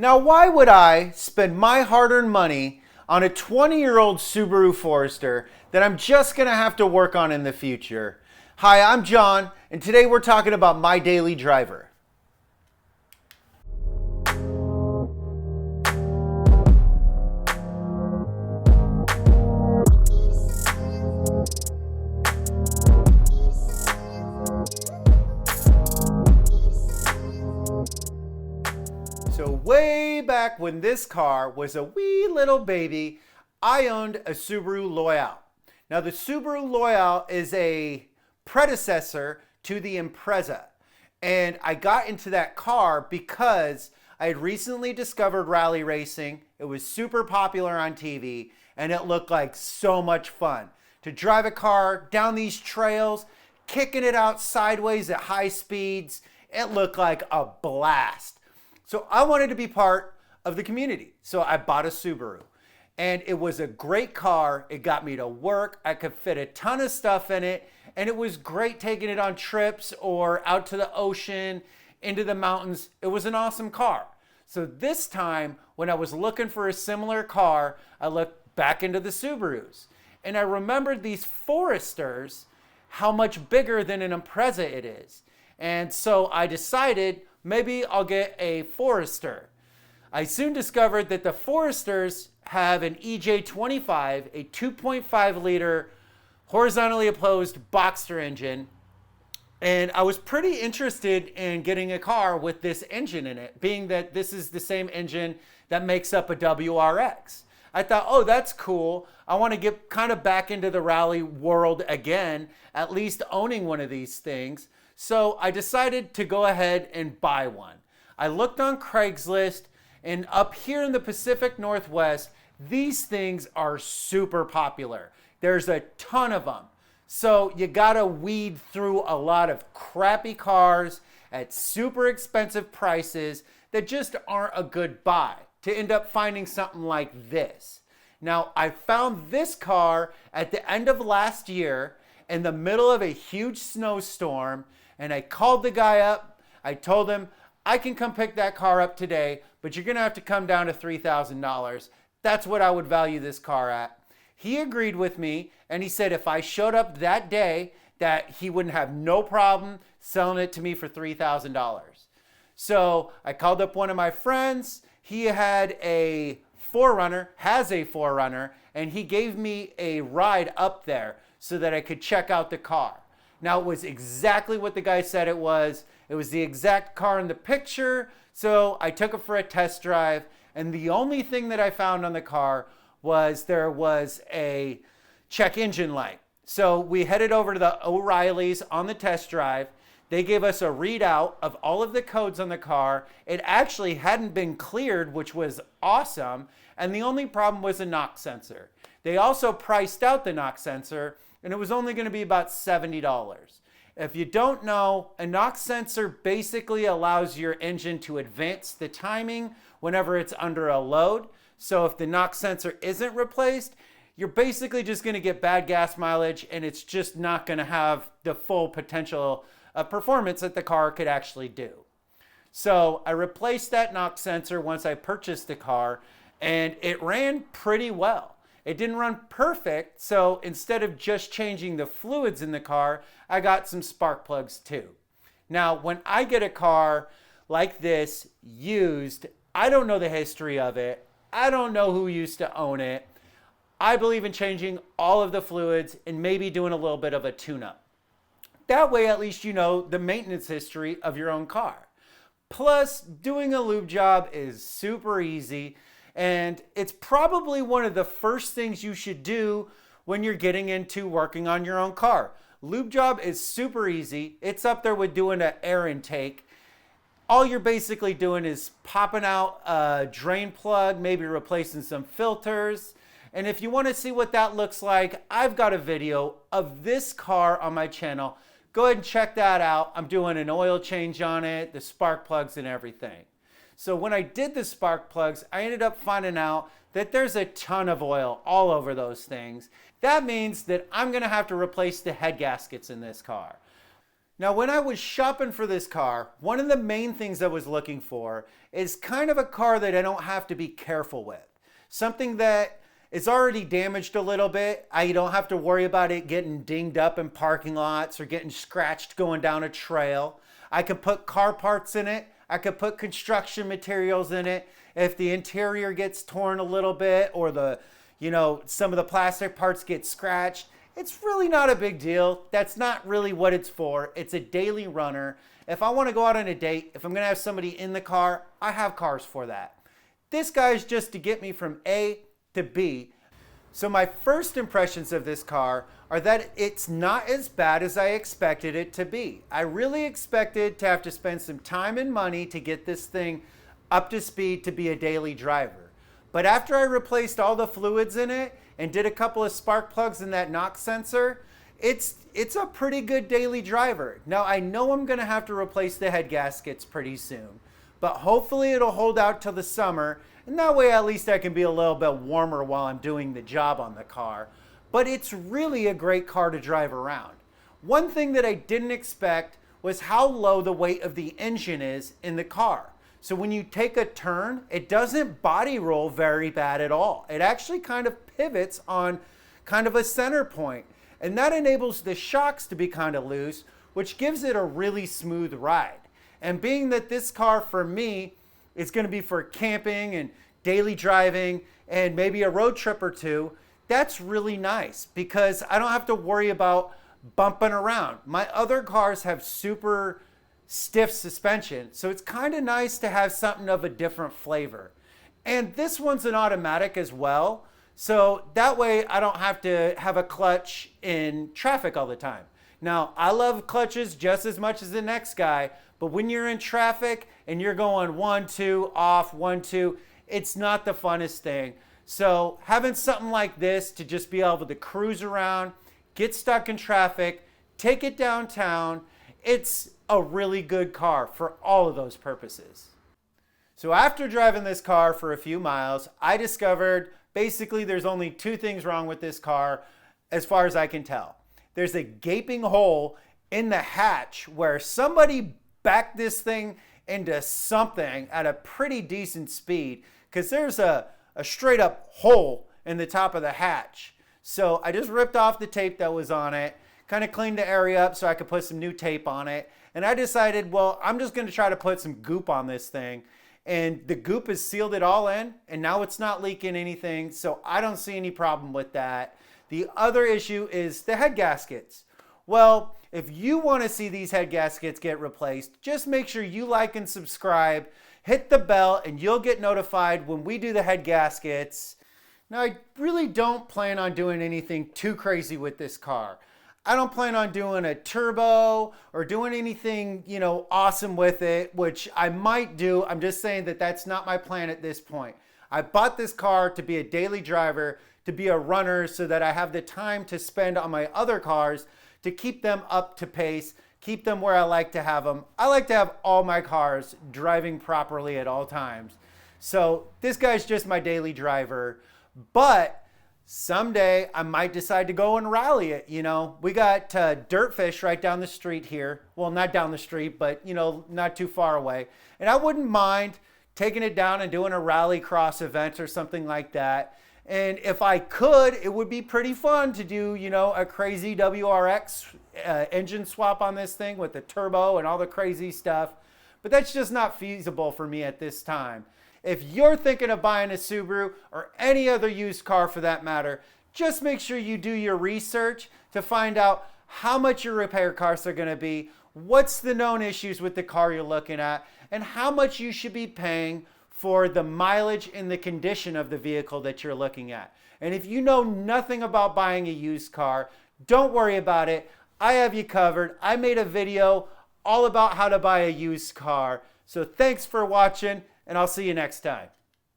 Now, why would I spend my hard-earned money on a 20-year-old Subaru Forester that I'm just gonna have to work on in the future? Hi, I'm John, and today we're talking about my daily driver. So way back when this car was a wee little baby, I owned a Subaru Loyale. Now the Subaru Loyale is a predecessor to the Impreza. And I got into that car because I had recently discovered rally racing. It was super popular on TV and it looked like so much fun. To drive a car down these trails, kicking it out sideways at high speeds, it looked like a blast. So I wanted to be part of the community. So I bought a Subaru and it was a great car. It got me to work. I could fit a ton of stuff in it and it was great taking it on trips or out to the ocean, into the mountains. It was an awesome car. So this time when I was looking for a similar car, I looked back into the Subarus and I remembered these Foresters, how much bigger than an Impreza it is. And so I decided maybe I'll get a Forester. I soon discovered that the Foresters have an EJ25, a 2.5 liter horizontally opposed Boxster engine. And I was pretty interested in getting a car with this engine in it, being that this is the same engine that makes up a WRX. I thought, oh, that's cool. I want to get kind of back into the rally world again, at least owning one of these things. So I decided to go ahead and buy one. I looked on Craigslist, and up here in the Pacific Northwest, these things are super popular. There's a ton of them. So you gotta weed through a lot of crappy cars at super expensive prices that just aren't a good buy to end up finding something like this. Now, I found this car at the end of last year in the middle of a huge snowstorm, and I called the guy up. I told him, I can come pick that car up today, but you're gonna have to come down to $3,000. That's what I would value this car at. He agreed with me, and he said if I showed up that day, that he wouldn't have no problem selling it to me for $3,000. So I called up one of my friends. He had a 4Runner, has a 4Runner, and he gave me a ride up there so that I could check out the car. Now, it was exactly what the guy said it was. It was the exact car in the picture. So I took it for a test drive. And the only thing that I found on the car was there was a check engine light. So we headed over to the O'Reilly's on the test drive. They gave us a readout of all of the codes on the car. It actually hadn't been cleared, which was awesome. And the only problem was a knock sensor. They also priced out the knock sensor, and it was only going to be about $70. If you don't know, a knock sensor basically allows your engine to advance the timing whenever it's under a load. So if the knock sensor isn't replaced, you're basically just going to get bad gas mileage, and it's just not going to have the full potential of performance that the car could actually do. So I replaced that knock sensor once I purchased the car, and it ran pretty well. It didn't run perfect, so instead of just changing the fluids in the car, I got some spark plugs too. Now, when I get a car like this used, I don't know the history of it. I don't know who used to own it. I believe in changing all of the fluids and maybe doing a little bit of a tune-up. That way, at least you know the maintenance history of your own car. Plus, doing a lube job is super easy. And it's probably one of the first things you should do when you're getting into working on your own car. Lube job is super easy. It's up there with doing an air intake. All you're basically doing is popping out a drain plug, maybe replacing some filters. And if you want to see what that looks like, I've got a video of this car on my channel. Go ahead and check that out. I'm doing an oil change on it, the spark plugs and everything. So when I did the spark plugs, I ended up finding out that there's a ton of oil all over those things. That means that I'm gonna have to replace the head gaskets in this car. Now, when I was shopping for this car, one of the main things I was looking for is kind of a car that I don't have to be careful with. Something that is already damaged a little bit. I don't have to worry about it getting dinged up in parking lots or getting scratched going down a trail. I could put car parts in it. I could put construction materials in it. If the interior gets torn a little bit or some of the plastic parts get scratched, it's really not a big deal. That's not really what it's for. It's a daily runner. If I want to go out on a date, if I'm going to have somebody in the car, I have cars for that. This guy's just to get me from A to B. So my first impressions of this car are that it's not as bad as I expected it to be. I really expected to have to spend some time and money to get this thing up to speed to be a daily driver. But after I replaced all the fluids in it and did a couple of spark plugs in that knock sensor, it's a pretty good daily driver. Now, I know I'm going to have to replace the head gaskets pretty soon, but hopefully it'll hold out till the summer, and that way at least I can be a little bit warmer while I'm doing the job on the car. But it's really a great car to drive around. One thing that I didn't expect was how low the weight of the engine is in the car. So when you take a turn, it doesn't body roll very bad at all. It actually kind of pivots on kind of a center point. And that enables the shocks to be kind of loose, which gives it a really smooth ride. And being that this car for me is going to be for camping and daily driving and maybe a road trip or two, that's really nice because I don't have to worry about bumping around. My other cars have super stiff suspension, so it's kind of nice to have something of a different flavor. And this one's an automatic as well, so that way I don't have to have a clutch in traffic all the time. Now, I love clutches just as much as the next guy, but when you're in traffic and you're going 1, 2, off, 1, 2, it's not the funnest thing. So having something like this to just be able to cruise around, get stuck in traffic, take it downtown, it's a really good car for all of those purposes. So after driving this car for a few miles, I discovered basically there's only two things wrong with this car as far as I can tell. There's a gaping hole in the hatch where somebody backed this thing into something at a pretty decent speed because there's a straight up hole in the top of the hatch. So I just ripped off the tape that was on it, kind of cleaned the area up so I could put some new tape on it. And I decided, well, I'm just going to try to put some goop on this thing. And the goop has sealed it all in, and now it's not leaking anything, so I don't see any problem with that. The other issue is the head gaskets. Well, if you want to see these head gaskets get replaced, just make sure you like and subscribe, hit the bell, and you'll get notified when we do the head gaskets. Now, I really don't plan on doing anything too crazy with this car. I don't plan on doing a turbo or doing anything, awesome with it, which I might do. I'm just saying that that's not my plan at this point. I bought this car to be a daily driver, to be a runner so that I have the time to spend on my other cars to keep them up to pace, keep them where I like to have them. I like to have all my cars driving properly at all times. So this guy's just my daily driver, but someday I might decide to go and rally it. We got Dirtfish right down the street here. Well, not down the street, but not too far away. And I wouldn't mind taking it down and doing a rally cross event or something like that. And if I could, it would be pretty fun to do, a crazy WRX engine swap on this thing with the turbo and all the crazy stuff. But that's just not feasible for me at this time. If you're thinking of buying a Subaru or any other used car for that matter, just make sure you do your research to find out how much your repair costs are going to be, what's the known issues with the car you're looking at, and how much you should be paying for the mileage and the condition of the vehicle that you're looking at. And if you know nothing about buying a used car, don't worry about it. I have you covered. I made a video all about how to buy a used car. So thanks for watching, and I'll see you next time.